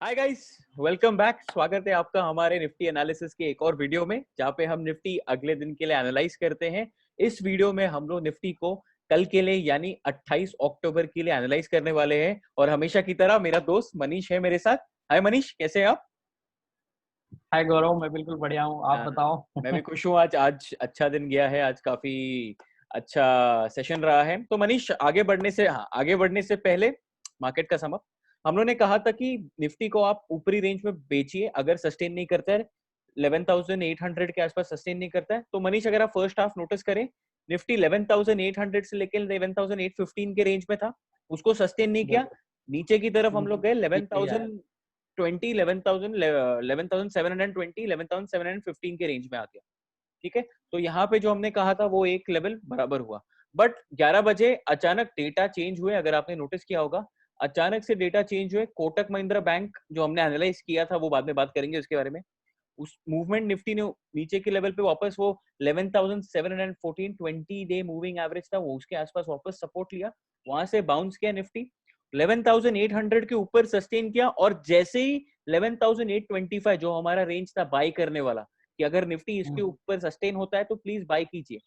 Hi guys, welcome back. स्वागत है आपका हमारे निफ्टी एनालिसिस के एक और वीडियो में, जहां पे हम निफ्टी अगले दिन के लिए एनालाइज करते हैं। इस वीडियो में हम लोग निफ्टी को कल के लिए यानी 28 अक्टूबर के लिए एनालाइज करने वाले हैं। और हमेशा की तरह मेरा दोस्त मनीष है मेरे साथ। हाय मनीष, कैसे हैं आप? हाय गौरव, मैं बिल्कुल बढ़िया हूँ। आप हाँ, बताओ। मैं भी खुश हूँ। आज अच्छा दिन गया है, आज काफी अच्छा सेशन रहा है। तो मनीष, आगे बढ़ने से पहले मार्केट का समअप। हम लोगों ने कहा था कि निफ्टी को आप ऊपरी रेंज में बेचिए अगर सस्टेन नहीं करता है, 11,800 के आसपास सस्टेन नहीं करता है। तो मनीष, अगर आप फर्स्ट हाफ नोटिस करें, निफ्टी 11,800 से लेकर 11,815 के रेंज में था, उसको सस्टेन नहीं किया। बिल्कुल। नीचे की तरफ हम लोग गए यही आया। 11,020, 11,720, 11,715 के रेंज में आ गया। ठीक है, तो यहाँ पे जो हमने कहा था वो एक लेवल बराबर हुआ। बट 11 बजे अचानक डेटा चेंज हुए, अगर आपने नोटिस किया होगा। अचानक से डेटा चेंज हुए। कोटक महिंद्रा बैंक जो हमने एनालाइज किया था, वो बाद में बात करेंगे उसके बारे में। उस मूवमेंट निफ्टी ने नीचे के लेवल पे वापस वो 11,714 20 डे मूविंग एवरेज था, वो उसके आसपास वापस सपोर्ट लिया। वहां से बाउंस किया निफ्टी, 11,800 के ऊपर सस्टेन किया। और जैसे ही 11,825 जो हमारा रेंज था बाई करने वाला, कि अगर निफ्टी इसके हम्म, ऊपर सस्टेन होता है तो प्लीज बाई कीजिए,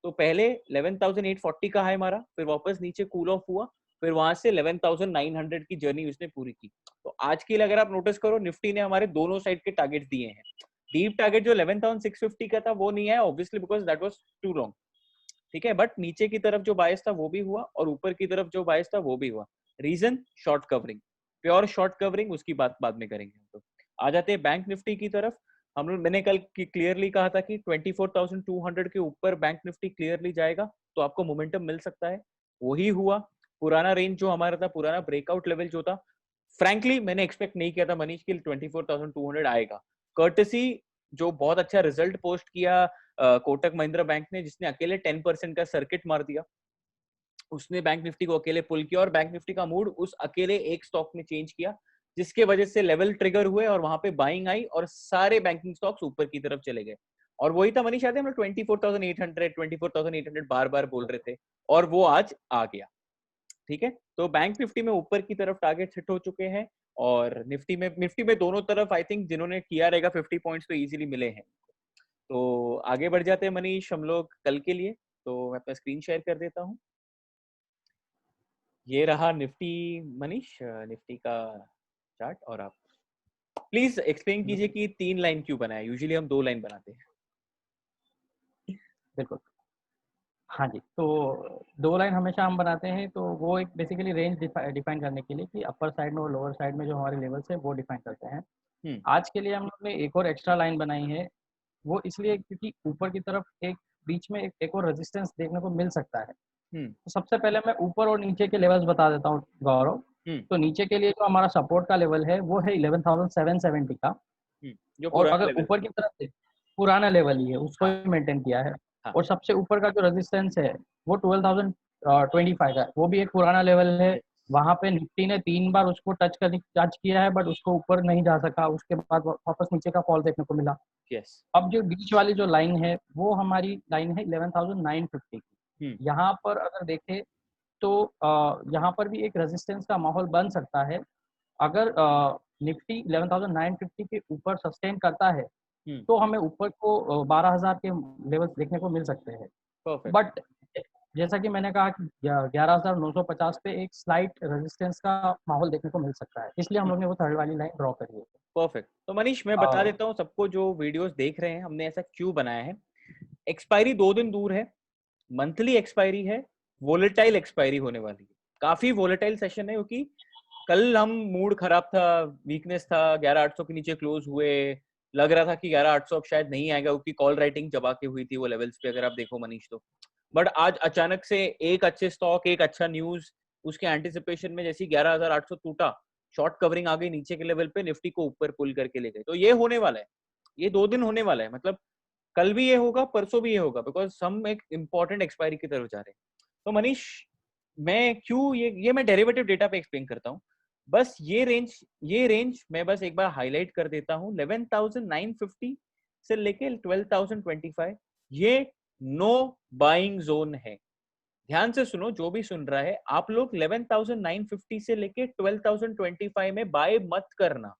तो पहले 11,840 का हाई मारा, फिर वापस नीचे कूल ऑफ हुआ, फिर वहां से 11,900 की जर्नी उसने पूरी की। तो आज के लिए अगर आप नोटिस करो, निफ्टी ने हमारे दोनों साइड के टारगेट दिए हैं। डीप टारगेट जो 11,650 का था वो नहीं आया, obviously because that was too long. ठीक है, बट नीचे की तरफ जो बायस था वो भी हुआ, और ऊपर की तरफ जो बायस था वो भी हुआ। Reason short covering, pure short covering, उसकी बात बाद में करेंगे। तो आ जाते हैं बैंक निफ्टी की तरफ। हम लोग, मैंने कल क्लियरली कहा था कि 24,200 के ऊपर बैंक निफ्टी क्लियरली जाएगा तो आपको मोमेंटम मिल सकता है। वही हुआ। पुराना रेंज जो हमारा था, पुराना ब्रेकआउट लेवल जो था, फ्रैंकली मैंने एक्सपेक्ट नहीं किया था मनीष की 24,200 आएगा। कर्टसी जो बहुत अच्छा रिजल्ट पोस्ट किया कोटक महिंद्रा बैंक ने, जिसने अकेले 10% का सर्किट मार दिया, उसने बैंक निफ्टी को अकेले पुल किया, और बैंक निफ्टी का मूड उस अकेले एक स्टॉक ने चेंज किया, जिसके वजह से लेवल ट्रिगर हुए और वहां पे बाइंग आई और सारे बैंकिंग स्टॉक्स ऊपर की तरफ चले गए। और वही था मनीष, आते हम लोग 24,800 बार बार बोल रहे थे, और वो आज आ गया। ठीक है, तो बैंक निफ्टी में ऊपर की तरफ टारगेट हिट हो चुके हैं, और निफ्टी में दोनों तरफ आई थिंक जिन्होंने किया रहेगा 50 पॉइंट्स तो इजीली मिले हैं। तो आगे बढ़ जाते हैं मनीष हम लोग कल के लिए। तो मैं अपना स्क्रीन शेयर कर देता हूँ। ये रहा निफ्टी मनीष, निफ्टी का चार्ट। और आप प्लीज एक्सप्लेन कीजिए कि 3 लाइन क्यों बनाया, यूजुअली हम 2 लाइन बनाते हैं। बिल्कुल। हाँ जी, तो दो लाइन हमेशा हम बनाते हैं, तो वो एक बेसिकली रेंज डिफाइन करने के लिए कि अपर साइड में और लोअर साइड में जो हमारे लेवल्स है वो डिफाइन करते हैं। हम्म। आज के लिए हम लोग ने एक और एक्स्ट्रा लाइन बनाई है। वो इसलिए क्योंकि ऊपर की तरफ एक बीच में एक और रेजिस्टेंस देखने को मिल सकता है। हम्म। तो सबसे पहले मैं ऊपर और नीचे के लेवल्स बता देता हूँ गौरव। हम्म। तो नीचे के लिए जो हमारा सपोर्ट का लेवल है वो है 11,770 का। हम्म। जो और पुराना अगर लेवल ऊपर है। की तरफ से पुराना लेवल ही है, उसको हाँ। ही मेंटेन किया है। हाँ। और सबसे ऊपर का जो रेजिस्टेंस है वो 12,025 का है, वो भी एक पुराना लेवल है। यस। वहां पे निफ्टी ने 3 बार उसको टच किया है, बट उसको ऊपर नहीं जा सका। उसके बाद वापस नीचे का फॉल देखने को मिला। यस। अब जो बीच वाली जो लाइन है वो हमारी लाइन है 11,950 हम्म। की। यहाँ पर अगर देखें तो यहाँ पर भी एक रेजिस्टेंस का माहौल बन सकता है। अगर निफ्टी 11,950 के ऊपर सस्टेन करता है हम्म। तो हमें ऊपर को 12,000 के लेवल्स देखने को मिल सकते हैं। परफेक्ट। बट जैसा कि मैंने कहा कि 11,950 पे एक स्लाइट रेजिस्टेंस का माहौल देखने को मिल सकता है, इसलिए हम लोग ने वो थर्ड वाली लाइन ड्रॉ करी है। परफेक्ट। तो मनीष, मैं बता देता हूँ सबको जो वीडियोस देख रहे हैं, हमने ऐसा क्यों बनाया है। एक्सपायरी 2 दिन दूर है, मंथली एक्सपायरी है, वोलेटाइल एक्सपायरी होने वाली है। काफी वोलेटाइल सेशन है, क्योंकि कल हम मूड खराब था, वीकनेस था, 11,800 के नीचे क्लोज हुए। लग रहा था कि 11,800 अब शायद नहीं आएगा, क्योंकि कॉल राइटिंग चबा के हुई थी वो लेवल्स पे, अगर आप देखो मनीष तो। बट आज अचानक से एक अच्छे स्टॉक, एक अच्छा न्यूज, उसके एंटिसिपेशन में जैसी 11,800 टूटा, शॉर्ट कवरिंग आ गई नीचे के लेवल पे, निफ्टी को ऊपर पुल करके ले गए। तो ये होने वाला है, ये 2 दिन होने वाला है, मतलब कल भी ये होगा, परसों भी ये होगा, बिकॉज हम एक इंपॉर्टेंट एक्सपायरी की तरफ जा रहे हैं। तो मनीष, मैं क्यों ये मैं डेरिवेटिव डेटा पे एक्सप्लेन करता हूँ। बस ये रेंज मैं बस एक बार हाईलाइट कर देता हूँ। 11,950 से लेके 12,025, ये नो बाइंग जोन है। ध्यान से सुनो, जो भी सुन रहा है, आप लोग 11,950 से लेके 12,025 में बाय मत करना,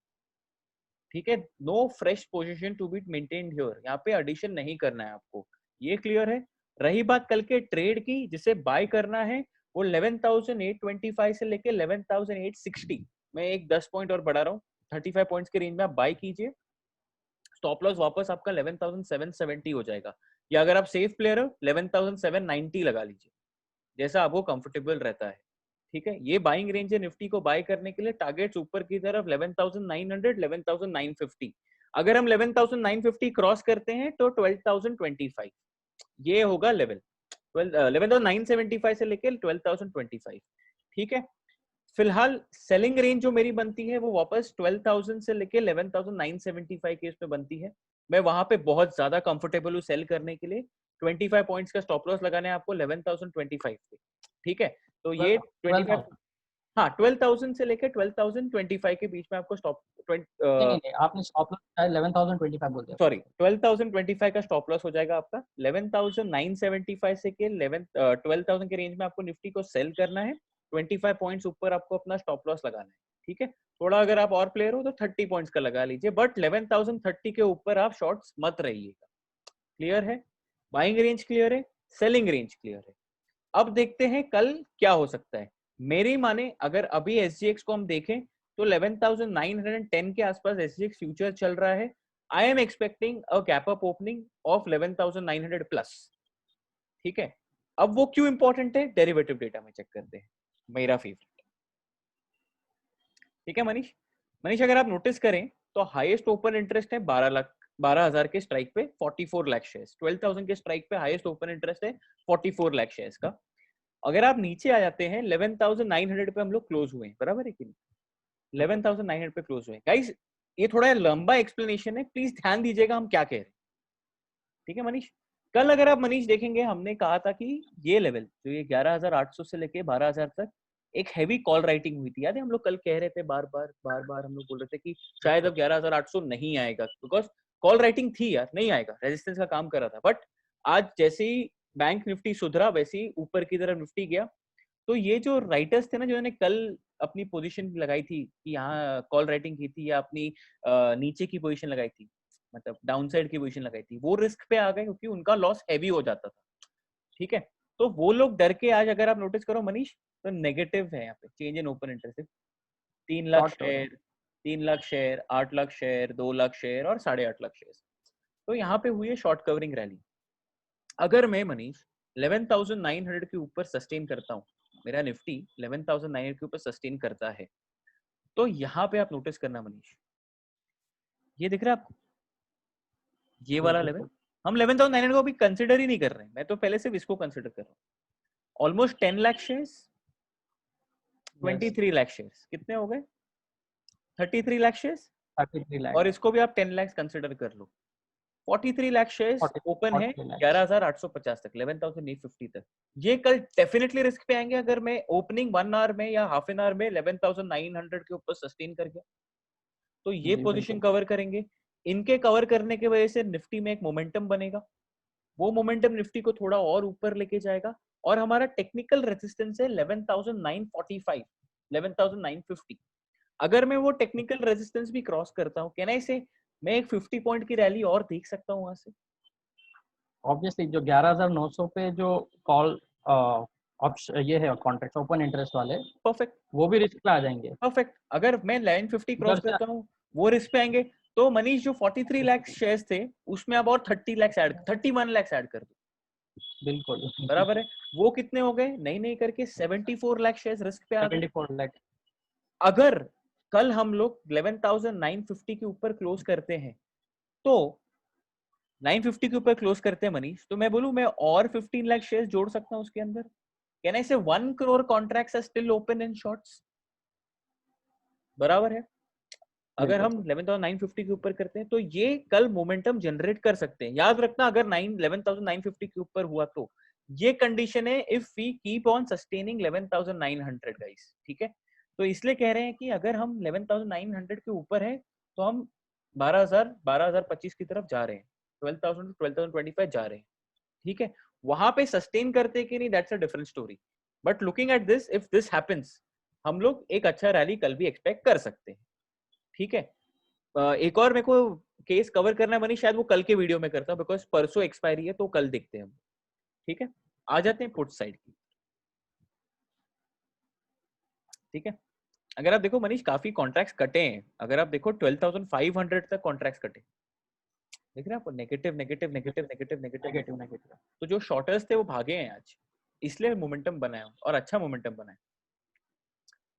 ठीक है? No fresh position to be maintained here, यहाँ पे एडिशन नहीं करना है आपको, ये क्लियर है? रही बात कल के ट्रेड की, जिसे बाय करना है, वो 11,825 से लेके 11,860, मैं एक 10 पॉइंट और बढ़ा रहा हूँ, 35 पॉइंट्स के रेंज में आप बाय कीजिए। स्टॉप लॉस वापस आपका 11,770 हो जाएगा, या अगर आप सेफ प्लेयर हो 11,790 लगा लीजिए, जैसा आपको कंफर्टेबल रहता है, ठीक है? ये बाइंग रेंज है निफ्टी को बाय करने के लिए। टारगेट्स ऊपर की तरफ 11,900, 11,950। अगर हम 11,950 क्रॉस करते हैं तो 12,025 ये होगा लेवल। 11,975 से लेके 12,025, ठीक है? फिलहाल सेलिंग रेंज जो मेरी बनती है वो वापस 12,000 से लेके 11,975 के इसमें बनती है। मैं वहां पे बहुत ज्यादा कंफर्टेबल हूँ सेल करने के लिए। 25 पॉइंट्स का स्टॉप लॉस लगाना है आपको 11,025 पे, ठीक है? तो ये 25, 12,000। हाँ 12,000 से लेकर 12,025 के बीच में आपको स्टॉप नहीं नहीं नहीं, आपने स्टॉप लॉस 11,025 बोल दिया। सॉरी 12,025 का स्टॉप लॉस हो जाएगा आपका। 11,975 से के 12,000 के रेंज में आपको निफ्टी को सेल करना है। 25 पॉइंट्स ऊपर आपको अपना स्टॉप लॉस लगाना है, ठीक है? थोड़ा अगर आप और प्लेयर हो तो 30 पॉइंट्स का लगा लीजिए, बट 11,030 के ऊपर आप शॉर्ट्स मत रहिएगा। क्लियर है? बाइंग रेंज क्लियर है, सेलिंग रेंज क्लियर है। अब देखते हैं कल क्या हो सकता है। मेरी माने अगर अभी SGX को हम देखें तो 11,910 के आसपास SGX फ्यूचर चल रहा है। I am expecting a gap up opening of 11,900 plus, ठीक है? अब वो क्यों इंपॉर्टेंट है, डेरिवेटिव डेटा में चेक करते हैं, मेरा फेवरेट, ठीक है मनीष? मनीष अगर आप नोटिस करें तो हाईएस्ट ओपन इंटरेस्ट है 12,000 के स्ट्राइक पे 44 लाख शेयर्स। 12,000 के स्ट्राइक पे हाईएस्ट ओपन इंटरेस्ट है 44 लाख शेयर्स का। अगर आप नीचे आ जाते हैं 11,900 पे हम लोग क्लोज हुए हैं, बराबर है कि नहीं? 11,900 पे क्लोज हुए गाइस। ये थोड़ा लंबा एक्सप्लेनेशन है, प्लीज ध्यान दीजिएगा हम क्या कह रहे हैं, ठीक है मनीष? कल अगर आप मनीष देखेंगे, हमने कहा था कि ये लेवल जो ये 11,800 से लेके 12,000 तक एक हैवी कॉल राइटिंग हुई थी, याद है? हम लोग कल कह रहे थे बार बार हम लोग बोल रहे थे कि शायद अब 11,800 नहीं आएगा, बिकॉज कॉल राइटिंग थी यार, नहीं आएगा, रेजिस्टेंस का काम कर रहा था। बट आज जैसे ही बैंक निफ्टी सुधरा वैसे ही ऊपर की तरफ निफ्टी गया। तो ये जो राइटर्स थे ना, जिन्होंने कल अपनी पोजीशन लगाई थी कि यहाँ कॉल राइटिंग की थी या अपनी नीचे की पोजीशन लगाई थी, मतलब डाउन साइड की पोजीशन लगाई थी, वो रिस्क पे आ गए क्योंकि उनका लॉस हैवी हो जाता था, ठीक है? तो वो लोग डर के आज अगर आप नोटिस करो मनीष तो नेगेटिव है यहाँ पे change in open interest. 3 lakh short हो रहे हैं। Share, 3 lakh share, 8 lakh share, 2 lakh share और 8.5 लाख शेयर। तो यहाँ पे हुई है शॉर्ट कवरिंग रैली। अगर मैं मनीष 11,900 के ऊपर सस्टेन करता हूँ, मेरा निफ्टी 11,900 के ऊपर सस्टेन करता है, तो यहाँ पे आप नोटिस करना मनीष, ये दिख रहा है आपको, ये जी वाला लेवल। बिल्कुल। हम 11,900 को अभी कंसिडर ही नहीं कर रहे हैं, मैं तो पहले सिर्फ इसको कंसिडर कर रहा हूँ। Almost 10 lakh shares, yes. 23 lakh shares, कितने हो गए? 33 लाख शेयर्स। 33 लाख। और इसको भी आप 10 लाख कंसिडर कर लो। 43 लाख शेयर्स 40 ओपन है 43 लाख। 11,850 तक, 11,850 तक। ये कल डेफिनेटली रिस्क पे आएंगे अगर मैं ओपनिंग 1 आवर में या हाफ एन आवर में 11,900 के ऊपर सस्टेन कर गया, तो ये जी पोजीशन बिल्कुल। कवर करेंगे। इनके कवर करने की वजह से निफ्टी में एक मोमेंटम बनेगा, वो मोमेंटम निफ्टी को थोड़ा और ऊपर लेके जाएगा। और हमारा टेक्निकल रेजिस्टेंस है 11,945, 11,950। अगर मैं वो टेक्निकल रेजिस्टेंस भी क्रॉस करता हूँ, कैन आई से मैं एक 50 पॉइंट की रैली और देख सकता हूँ वहां से। ऑब्वियसली जो 11,900 पे जो कॉल ऑप्शन ये है कॉन्ट्रैक्ट ओपन इंटरेस्ट वाले, परफेक्ट, वो भी रिस्क पे आ जाएंगे। परफेक्ट। अगर मैं 1150 क्रॉस उधर से करता हूँ वो रिस्क पे आएंगे। तो मनीष जो 43 लाख शेयर्स थे उसमें अब और 30 लाख ऐड, 31 लाख ऐड कर दो, बिल्कुल। बराबर है? वो कितने हो गए? नहीं नहीं करके 74 लाख शेयर्स रिस्क पे आ गए। 74 लाख। अगर कल हम लोग 11,950 के ऊपर क्लोज करते हैं, तो 950 के ऊपर क्लोज करते हैं मनीष, तो मैं बोलूं मैं और 15 लाख शेयर्स जोड़ सकता हूं उसके अंदर। Can I say 1 crore contracts are still open in shorts, बराबर है? अगर बिल्कुल हम 11,950 के ऊपर करते हैं तो ये कल मोमेंटम जनरेट कर सकते हैं। याद रखना अगर 11,950 के ऊपर हुआ तो ये कंडीशन है if we keep on sustaining 11,900 guys, ठीक है? तो इसलिए कह रहे हैं कि अगर हम 11,900 के ऊपर है तो हम 12,025 की तरफ जा रहे हैं, 12,000 to 12,025 जा रहे हैं, ठीक है? वहां पे सस्टेन करते कि नहीं, that's a different story. But looking at this, if this happens, हम लोग एक अच्छा रैली कल भी एक्सपेक्ट कर सकते हैं। ठीक है, एक और मेरे को केस कवर करना है मनीष, शायद वो कल के वीडियो में करता हूं, बिकॉज परसों एक्सपायरी है, तो कल देखते हैं हम। ठीक है, आ जाते हैं पुट साइड की। ठीक है, अगर आप देखो मनीष, काफी कॉन्ट्रैक्ट्स कटे हैं। अगर आप देखो 12,500 तक कॉन्ट्रैक्ट्स कटे, देख रहे हैं आपको, negative negative negative negative negative negative negative. तो जो शॉर्टर्स थे वो भागे हैं आज, इसलिए मोमेंटम बना है और अच्छा मोमेंटम बना है।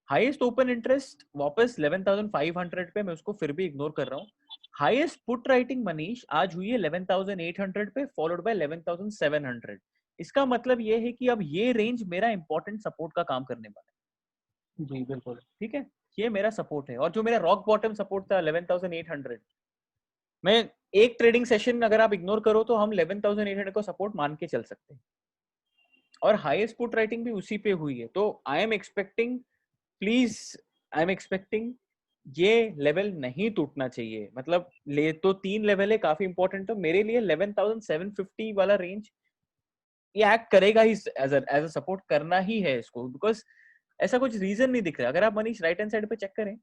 हाईएस्ट ओपन इंटरेस्ट वापस 11,500 पे, मैं उसको फिर भी इग्नोर कर रहा हूँ। हाईएस्ट पुट राइटिंग मनीष आज हुई है 11,800 पे, फॉलोड बाय 11,700। इसका मतलब ये है कि अब ये रेंज मेरा इंपॉर्टेंट सपोर्ट का काम करने वाला है। जी बिल्कुल। ठीक है, ये मेरा सपोर्ट है, और जो मेरा रॉक बॉटम सपोर्ट था 11,800, मैं एक ट्रेडिंग सेशन अगर आप इग्नोर करो तो हम 11,800 को सपोर्ट मान के चल सकते हैं, और हाईएस्ट पुट राइटिंग भी उसी पे हुई है। तो I am expecting, please, I am expecting ये लेवल नहीं टूटना चाहिए। मतलब ले तो 3 लेवल है काफी इंपॉर्टेंट, तो मेरे लिए 11,750 वाला रेंज ये एक्ट करेगा ही, एज अ सपोर्ट करना ही है इसको, बिकॉज ऐसा कुछ रीजन नहीं दिख रहा। अगर आप मनीष राइट हैंड साइड पे चेक करें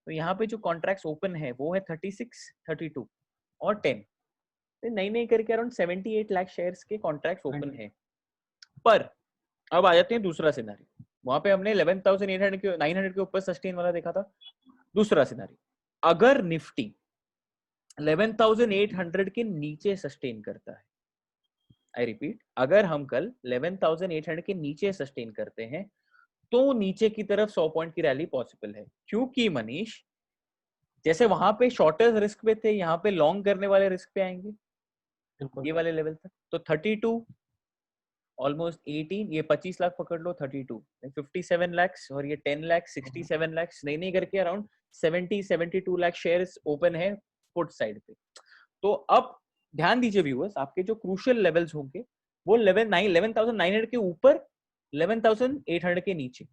तो यहाँ पे जो कॉन्ट्रैक्ट्स ओपन है वो है 36, 32 और 10, नई नई करके अराउंड 78 लाख शेयर्स के कॉन्ट्रैक्ट्स ओपन है। पर अब आ जाते हैं दूसरा सिनेरियो, वहां पे हमने 11,800 के 900 के ऊपर सस्टेन वाला देखा था। दूसरा सिनेरियो, अगर निफ्टी 11,800 के नीचे सस्टेन करता है, आई रिपीट, अगर हम कल 11,800 के नीचे सस्टेन करते हैं तो नीचे की तरफ 100 पॉइंट की रैली पॉसिबल है। क्योंकि मनीष, जैसे वहां पे शॉर्टर्स रिस्क पे थे, यहाँ पे लॉन्ग करने वाले रिस्क पे आएंगे ये वाले लेवल तक। तो 32 ऑलमोस्ट 18, ये 25 लाख पकड़ लो, 32 57 लाख, और ये 10 लाख 67 लाख, नहीं नहीं करके अराउंड 72 लाख शेयर्स ओपन है पुट साइड पे। तो अब ध्यान दीजिए व्यूअर्स, आपके जो क्रूशियल लेवल्स होंगे वो 11,900 के ऊपर, 11,800 के नीचे।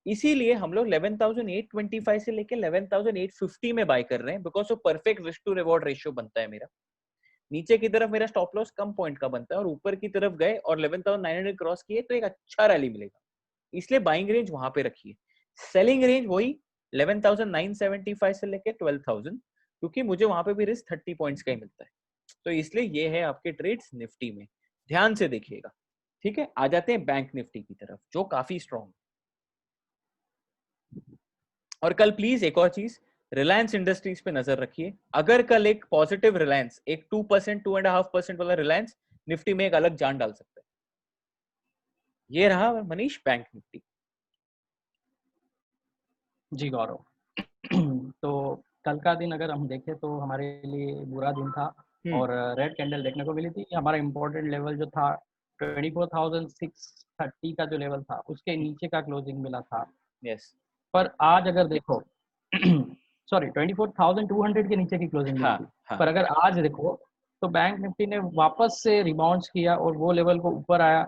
इसीलिए हम लोग 11,825 से लेके 11,850 में बाय कर रहे हैं, बिकॉज वो perfect risk to reward ratio बनता है मेरा। नीचे की तरफ मेरा स्टॉप लॉस कम पॉइंट का बनता है, और ऊपर की तरफ गए और 11,900 क्रॉस किए तो एक अच्छा रैली मिलेगा, इसलिए बाइंग रेंज वहां पे रखिए। सेलिंग रेंज वही 11,975 से लेके 12,000, क्योंकि मुझे वहां पे भी रिस्क 30 पॉइंट्स का ही मिलता है। तो इसलिए ये है आपके ट्रेड्स निफ्टी में, ध्यान से देखिएगा। ठीक है, आ जाते हैं बैंक निफ्टी की तरफ जो काफी स्ट्रॉन्ग। और कल प्लीज एक और चीज, रिलायंस इंडस्ट्रीज पे नजर रखिए। अगर कल एक पॉजिटिव रिलायंस, एक 2%, 2.5% वाला रिलायंस निफ्टी में एक अलग जान डाल सकता है। ये रहा मनीष बैंक निफ्टी। जी गौरव। तो कल का दिन अगर हम देखें तो हमारे लिए बुरा दिन था, और रेड कैंडल देखने को मिली थी। हमारा इम्पोर्टेंट लेवल जो था 24,630 का जो लेवल था उसके नीचे का क्लोजिंग मिला था। यस। पर आज अगर देखो सॉरी 24,200 के नीचे की क्लोजिंग मिली थी। हाँ। पर अगर आज देखो तो बैंक निफ्टी ने वापस से रिबाउंड किया और वो लेवल को ऊपर आया,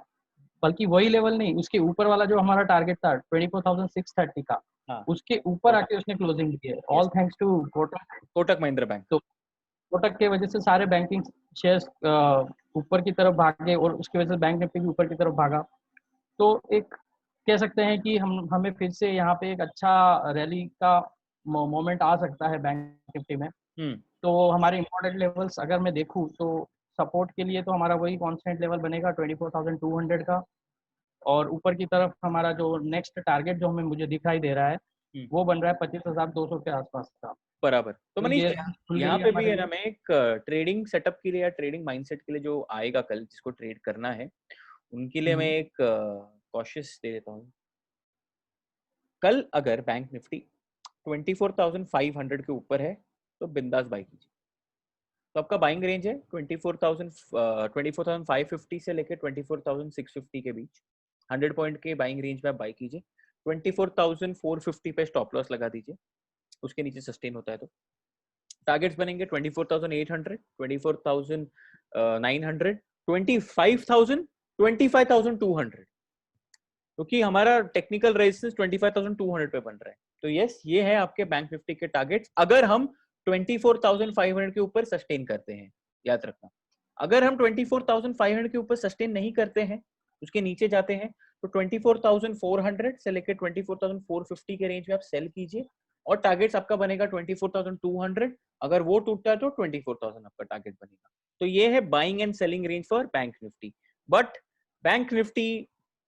बल्कि वही लेवल नहीं, उसके ऊपर वाला जो हमारा टारगेट था 24,630 का, हाँ, उसके ऊपर आके उसने क्लोजिंग दी है, all thanks to Kotak Mahindra bank. तो कोटक के वजह से सारे बैंकिंग शेयर्स ऊपर की तरफ भागे, और उसकी वजह से बैंक निफ्टी भी ऊपर की तरफ भागा। तो एक कह सकते हैं कि हमें फिर से यहाँ पे एक अच्छा रैली का मोमेंट आ सकता है बैंक निफ्टी में। तो हमारे इम्पोर्टेंट लेवल्स अगर मैं देखूँ तो सपोर्ट के लिए तो हमारा वही कांस्टेंट लेवल बनेगा 24,200 का, और ऊपर की तरफ हमारा जो नेक्स्ट टारगेट जो हमें मुझे दिखाई दे रहा है वो बन रहा है 25,200 के आसपास का। बराबर। तो तो मनीष ये यहाँ पे भी है ना, मैं एक ट्रेडिंग सेटअप के लिए या ट्रेडिंग माइंडसेट के लिए जो आएगा कल, जिसको ट्रेड करना है, उनके लिए मैं एक कॉशियस दे देता हूँ। कल अगर बैंक निफ्टी 24,500 के ऊपर है तो बिंदास बाई कीजिए। तो आपका बाइंग रेंज है 24,550 से लेकर 24,650 के बीच। 100 पॉइंट के बाइंग रेंज में आप बाई कीजिए। 24,450 पे स्टॉप लॉस लगा दीजिए, उसके नीचे सस्टेन होता है तो टारगेट्स बनेंगे 24,800, 24,900, 25,000, 25,200, क्योंकि हमारा टेक्निकल रेजिस्टेंस 25,200 पे बन रहा है। तो यस, ये है आपके बैंक निफ्टी के टारगेट्स अगर हम 24,500 के ऊपर सस्टेन करते हैं, याद रखना। अगर हम 24,500 के ऊपर सस्टेन नहीं करते हैं, उसके नीचे जाते हैं, तो 24,400 से लेकर 24,450 के रेंज में आप सेल कीजिए और टारगेट्स आपका बनेगा 24,200। अगर वो टूटता है तो 24,000 आपका टारगेट बनेगा। तो ये है buying and selling range for bank Nifty. But bank Nifty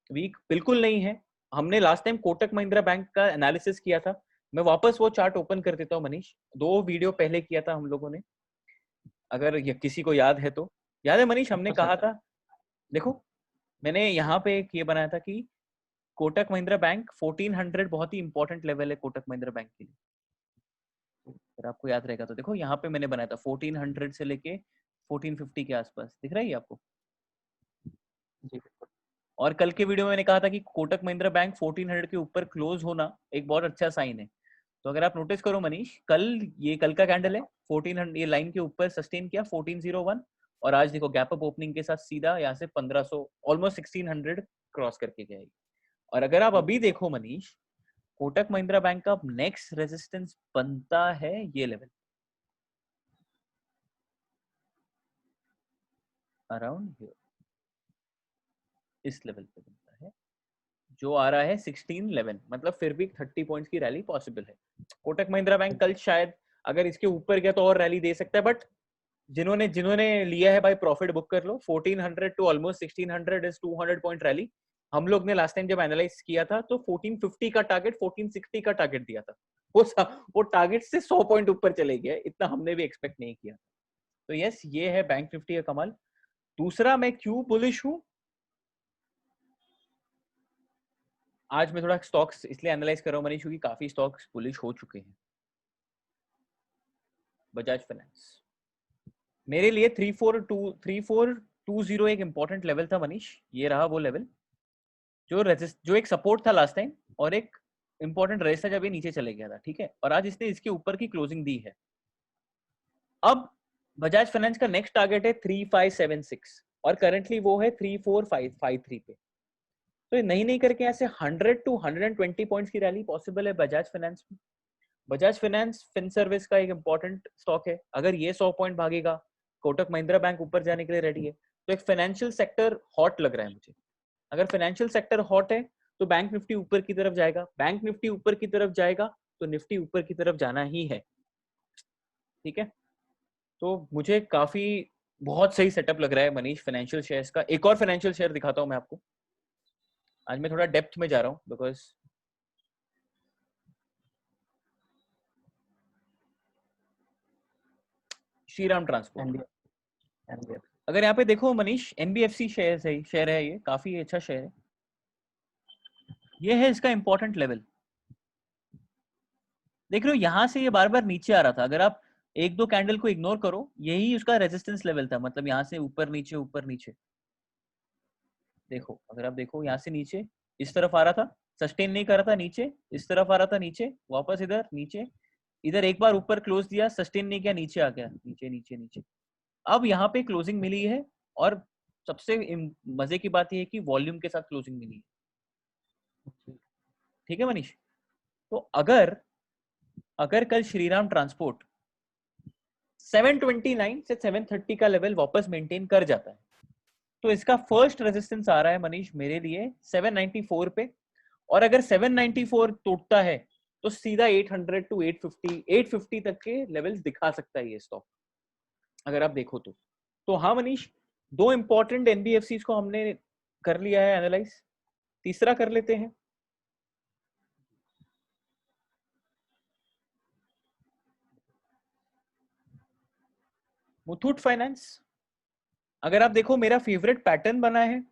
weak बिल्कुल नहीं है। हमने last time Kotak Mahindra bank का एनालिसिस किया था, मैं वापस वो चार्ट ओपन कर देता हूँ मनीष, 2 वीडियो पहले किया था हम लोगों ने, अगर ये किसी को याद है तो। याद है मनीष, हमने कहा था, देखो मैंने यहाँ पे एक ये बनाया था कि कोटक महिंद्रा बैंक 1400 बहुत ही इंपॉर्टेंट लेवल है कोटक महिंद्रा बैंक के लिए। अगर आपको याद रहेगा तो देखो यहाँ पे मैंने बनाया था 1400 से लेके 1450 के आसपास, दिख रहा है आपको? जी। और कल के वीडियो में मैंने कहा था कि कोटक महिंद्रा बैंक 1400 के ऊपर क्लोज होना एक बहुत अच्छा साइन है। तो अगर आप नोटिस करो मनीष, कल का कैंडल है 1400, ये लाइन के ऊपर सस्टेन किया 1401, और आज देखो गैप अप ओपनिंग के साथ सीधा यहाँ से 1500 ऑलमोस्ट 1600 क्रॉस करके गया। और अगर आप अभी देखो मनीष, कोटक महिंद्रा बैंक का नेक्स्ट रेजिस्टेंस बनता है ये लेवल अराउंड हियर, इस लेवल पे बनता है जो आ रहा है 1611, मतलब फिर भी 30 पॉइंट्स की रैली पॉसिबल है। कोटक महिंद्रा बैंक कल शायद अगर इसके ऊपर गया तो और रैली दे सकता है, बट जिन्होंने जिन्होंने लिया है भाई प्रॉफिट बुक कर लो। 1400 to almost 1600 is 200 point rally. हम लोग ने लास्ट टाइम जब एनालाइज किया था तो 1450 का टारगेट 1460 का टारगेट दिया था, वो टारगेट से 100 पॉइंट ऊपर चले गए, इतना हमने भी एक्सपेक्ट नहीं किया। तो यस, ये है बैंक निफ्टी का कमाल। दूसरा, मैं क्यों बुलिश हूं, आज मैं थोड़ा स्टॉक्स इसलिए एनालाइज कर रहा हूं मनीष क्योंकि काफी स्टॉक्स बुलिश हो चुके हैं। बजाज फाइनेंस मेरे लिए 3420 एक इंपॉर्टेंट लेवल था मनीष, ये रहा वो लेवल जो एक सपोर्ट था लास्ट टाइम और एक इंपॉर्टेंट रेस था जब ये नीचे चले गया था, ठीक है, और आज इसने इसके ऊपर की क्लोजिंग दी है। अब बजाज फाइनेंस का नेक्स्ट टारगेट है 3576 और करंटली वो है 34553 पे। तो ये नहीं करके ऐसे 100 टू 120 पॉइंट्स की रैली पॉसिबल है बजाज फाइनेंस में। बजाज फाइनेंस फिन सर्विस का एक इंपॉर्टेंट स्टॉक है, अगर ये 100 पॉइंट भागेगा, कोटक महिंद्रा बैंक ऊपर जाने के लिए रेडी है। तो एक फाइनेंशियल सेक्टर हॉट लग रहा है मुझे। अगर फाइनेंशियल सेक्टर हॉट है तो बैंक निफ्टी ऊपर की तरफ जाएगा, बैंक निफ्टी ऊपर की तरफ जाएगा तो निफ्टी ऊपर की तरफ जाना ही है, ठीक है। तो मुझे काफी बहुत सही सेटअप लग रहा है मनीष फाइनेंशियल शेयर्स का। एक और फाइनेंशियल शेयर दिखाता हूं मैं आपको, आज मैं थोड़ा डेप्थ में जा रहा हूं बिकॉज श्रीराम ट्रांसपोर्ट। अगर यहाँ पे देखो मनीष, एनबीएफसी शेयर है, ये काफी अच्छा शेयर है। ये है इसका इंपॉर्टेंट लेवल, देख रहे हो यहां से ये बार बार नीचे आ रहा था। अगर आप एक दो कैंडल को इग्नोर करो, यही उसका रेजिस्टेंस लेवल था, मतलब यहाँ से ऊपर नीचे। देखो अगर आप देखो यहाँ से नीचे इस तरफ आ रहा था, सस्टेन नहीं कर रहा था, नीचे इस तरफ आ रहा था, नीचे वापस इधर नीचे, इधर एक बार ऊपर क्लोज दिया, सस्टेन नहीं किया, नीचे आ गया, नीचे। अब यहाँ पे क्लोजिंग मिली है और सबसे मजे की बात यह है कि वॉल्यूम के साथ क्लोजिंग मिली है, ठीक है मनीष। तो अगर कल श्रीराम ट्रांसपोर्ट 729 से 730 का लेवल वापस मेंटेन कर जाता है तो इसका फर्स्ट रेजिस्टेंस आ रहा है मनीष मेरे लिए 794 पे, और अगर 794 टूटता है तो सीधा 800 टू 850 तक के लेवल्स दिखा सकता है ये स्टॉक, अगर आप देखो तो हाँ मनीष, 2 इंपॉर्टेंट एनबीएफसी को हमने कर लिया है एनालाइज, तीसरा कर लेते हैं। मुथूट फाइनेंस, अगर आप देखो मेरा फेवरेट पैटर्न बना है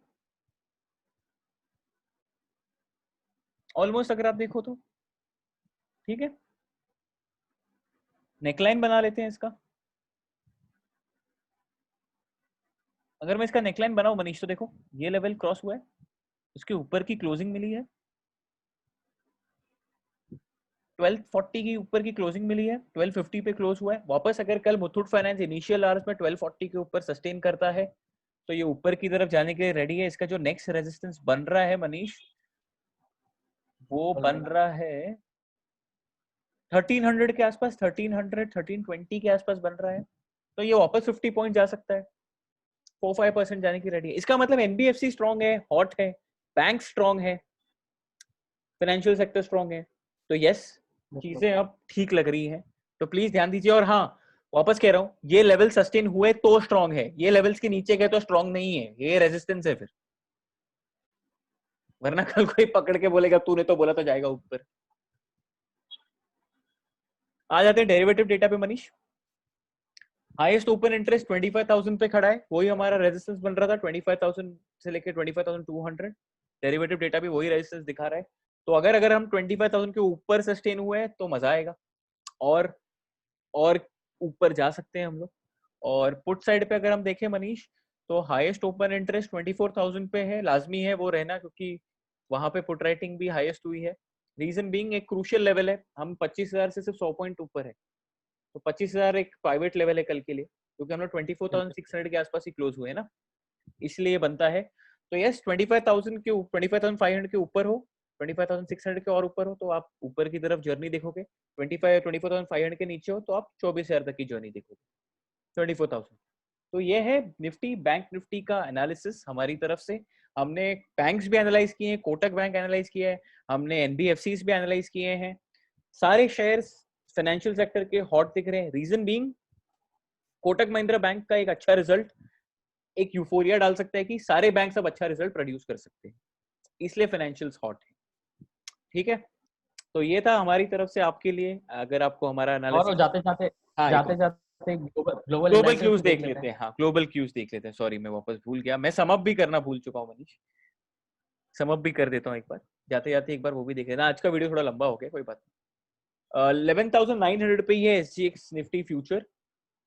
ऑलमोस्ट, अगर आप देखो तो ठीक है, नेकलाइन बना लेते हैं इसका। अगर मैं इसका नेकलाइन बनाऊं मनीष तो देखो ये लेवल क्रॉस हुआ है, उसके ऊपर की क्लोजिंग मिली है, 1240 की ऊपर की क्लोजिंग मिली है, 1250 पे क्लोज हुआ है वापस। अगर कल मुथूट फाइनेंस इनिशियल आवर्स में 1240 के ऊपर सस्टेन करता है तो ये ऊपर की तरफ जाने के लिए रेडी है। इसका जो नेक्स्ट रेजिस्टेंस बन रहा है मनीष, वो बन रहा है 1300 के आसपास, 1300 1320 के आसपास बन रहा है, तो ये वापस 50 पॉइंट जा सकता है। 4-5% जाने की रेडी है। इसका मतलब एनबीएफसी स्ट्रांग है, हॉट है, बैंक स्ट्रांग है, फाइनेंशियल सेक्टर स्ट्रांग है, तो यस चीजें अब ठीक लग रही हैं। तो प्लीज ध्यान दीजिए। और हाँ, वापस कह रहा हूँ, ये लेवल सस्टेन हुए तो स्ट्रांग है, ये लेवल्स के नीचे गए तो स्ट्रांग नहीं है, ये रेजिस्टेंस है फिर। वरना कल कोई पकड़ के बोलेगा तूने तो बोला तो जाएगा ऊपर। आ जाते हैं डेरिवेटिव डेटा पे मनीष। हाईएस्ट ओपन इंटरेस्ट 25,000 पे खड़ा है, वही हमारा रेजिस्टेंस बन रहा था 25,000 से लेके 25,200। डेरिवेटिव डेटा भी वही रेजिस्टेंस दिखा रहा है। तो अगर हम 25,000 के ऊपर सस्टेन हुए हैं तो मजा आएगा, और ऊपर जा सकते हैं हम लोग। और पुट साइड पे अगर हम देखें मनीष, तो हाईएस्ट ओपन इंटरेस्ट 24,000 पे है, लाजमी है वो रहना, क्योंकि वहां पे पुट राइटिंग भी हाईएस्ट हुई है। रीजन बीइंग एक क्रूशियल लेवल है, हम 25,000 से सिर्फ 100 पॉइंट ऊपर है, तो 25,000 एक प्राइवेट लेवल है कल के लिए, क्योंकि हम लोग 24,600 के आसपास ही क्लोज हुए ना, इसलिए बनता है। तो यस 25,000 के 25,500 के ऊपर हो, 25,600 के और ऊपर हो तो आप ऊपर की तरफ जर्नी देखोगे। 24,500 के नीचे हो तो आप 24,000 तक की जर्नी देखोगे, 24,000। तो ये है निफ्टी बैंक निफ्टी का एनालिसिस हमारी तरफ से। हमने बैंक्स भी एनालाइज किए हैं, कोटक बैंक एनालाइज किया है, हमने एनबीएफसीज भी एनालाइज किए हैं। सारे शेयर्स फाइनेंशियल सेक्टर के हॉट दिख रहे हैं। Reason being Kotak Mahindra bank का एक अच्छा रिजल्ट एक यूफोरिया डाल सकता है कि सारे बैंक सब अच्छा रिजल्ट प्रोड्यूस कर सकते हैं, इसलिए फाइनेंशियल्स हॉट है। ठीक है, तो ये था हमारी तरफ से आपके लिए। अगर आपको हमारा और एनालिसिस, जाते जाते हाँ जाते जाते ग्लोबल ग्लोबल इंडाइसेस क्यूज भी देख देख लेते लेते हैं। हैं। हाँ ग्लोबल क्यूज देख लेते हैं, सॉरी मैं वापस भूल गया, मैं समअप भी करना भूल चुका हूँ मनीष, समअप भी कर देता हूँ एक बार, जाते जाते एक बार वो भी देख लेना। आज का वीडियो थोड़ा लंबा हो गया, कोई बात नहीं। 11,900 पे ये एसजीएक्स निफ्टी फ्यूचर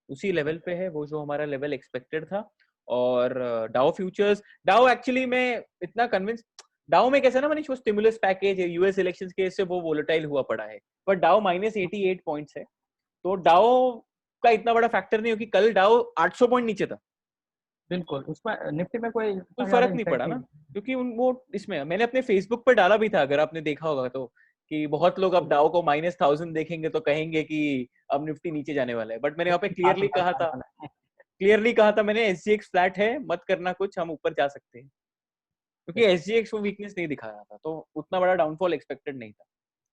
उसी लेवल पे है, वो जो हमारा लेवल एक्सपेक्टेड था। और डाउ फ्यूचर्स, डाउ एक्चुअली में इतना कन्विंस, डाउ में कैसा ना मनीष, वो स्टिमुलस पैकेज है यूएस इलेक्शंस के, इससे वो वोलेटाइल हुआ पड़ा है, पर डाउ -88 पॉइंट्स है, तो डाउ का इतना बड़ा फैक्टर नहीं हो कि कल डाउ 800 पॉइंट नीचे था, बिल्कुल, उसमें निफ्टी में कोई कोई इतना ज्यादा फर्क नहीं इम्पैक्ट पड़ा नहीं। ना, क्योंकि वो इसमें मैंने अपने फेसबुक पर डाला भी था, अगर आपने देखा होगा तो, कि बहुत लोग अब डाउ को -1000 देखेंगे तो कहेंगे कि अब निफ्टी नीचे जाने वाला है, बट मैंने यहाँ पे क्लियरली कहा था, मैंने एसजीएक्स फ्लैट है, मत करना कुछ, हम ऊपर जा सकते हैं, क्योंकि एसजीएक्स वो वीकनेस नहीं दिखा रहा था, तो उतना बड़ा डाउनफॉल एक्सपेक्टेड नहीं था।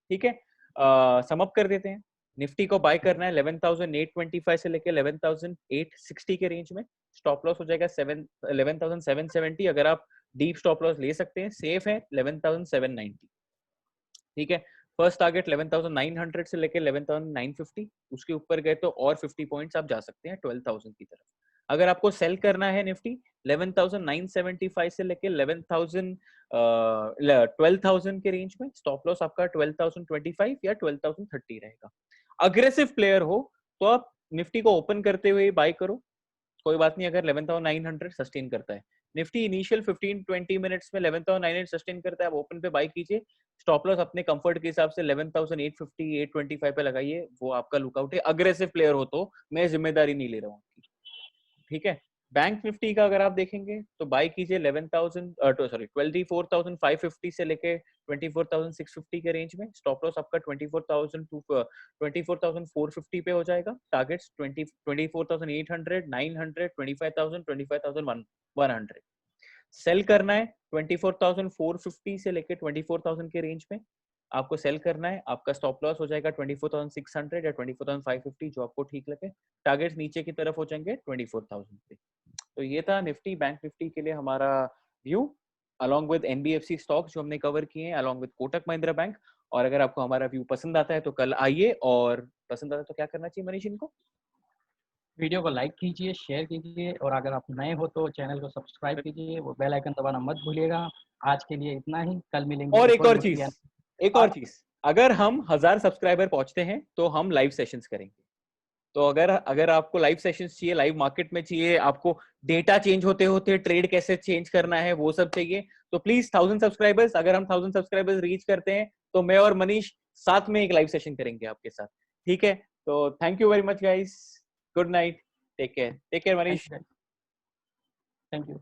ठीक है, सम अप कर देते हैं। निफ्टी को बाय करना है 11,825 से लेके 11,860 के रेंज में, स्टॉप लॉस हो जाएगा 11,770, अगर आप डीप स्टॉप लॉस ले सकते हैं, सेफ है 11,790। ठीक है, फर्स्ट टारगेट 11,900 से लेके 11,950, उसके ऊपर गए तो और 50 पॉइंट्स आप जा सकते हैं 12,000 की तरफ। अगर आपको सेल करना है निफ्टी 11,975 से लेके 12,000 के रेंज में, स्टॉप लॉस आपका 12,025 या 12,030 रहेगा। अग्रेसिव प्लेयर हो तो आप निफ्टी को ओपन करते हुए बाय करो, कोई बात नहीं, अगर 11,900 सस्टेन करता है निफ्टी, इनिशियल 15-20 मिनट्स में 11,900 सस्टेन करता है, आप ओपन पे बाय कीजिए, स्टॉप लॉस अपने कंफर्ट के हिसाब से 11,850 825 पे लगाइए, वो आपका लुकआउट है। अग्रेसिव प्लेयर हो तो मैं जिम्मेदारी नहीं ले रहा हूँ। ठीक है, बैंक निफ्टी का अगर आप देखेंगे तो बाय कीजिए 24,550 से लेके 24,650 के रेंज में, स्टॉप लॉस आपका 24,450 पे हो जाएगा, टारगेट्स 24,800 900 25,000 25,100। सेल करना है 24,450 से लेके 24,000 के रेंज में, आपको सेल करना है, आपका स्टॉप लॉस हो जाएगा 24,600 या 24,550, जो आपको ठीक लगे, टारगेट्स नीचे की तरफ हो जाएंगे 24,000 पे। तो ये था निफ्टी बैंक निफ्टी के लिए हमारा view, along with NBFC stocks जो हमने कवर किए हैं, along with Kotak Mahindra bank. और अगर आपको हमारा व्यू पसंद आता है तो कल आइए, और पसंद आता है तो क्या करना चाहिए मनीष इनको? वीडियो को लाइक कीजिए, शेयर कीजिए, और अगर आप नए हो तो चैनल को सब्सक्राइब कीजिए, वो बेल आइकन दबाना मत भूलिएगा। आज के लिए इतना ही, कल मिलेंगे और एक और निफ्टी एक और चीज, अगर हम 1000 सब्सक्राइबर पहुंचते हैं तो हम लाइव सेशंस करेंगे। तो अगर अगर आपको लाइव सेशंस चाहिए, लाइव मार्केट में चाहिए, आपको डेटा चेंज होते होते ट्रेड कैसे चेंज करना है वो सब चाहिए, तो प्लीज 1000 सब्सक्राइबर्स, अगर हम 1000 सब्सक्राइबर्स रीच करते हैं तो मैं और मनीष साथ में एक लाइव सेशन करेंगे आपके साथ। ठीक है, तो thank you very much guys, good night, take care Manish. Thank you.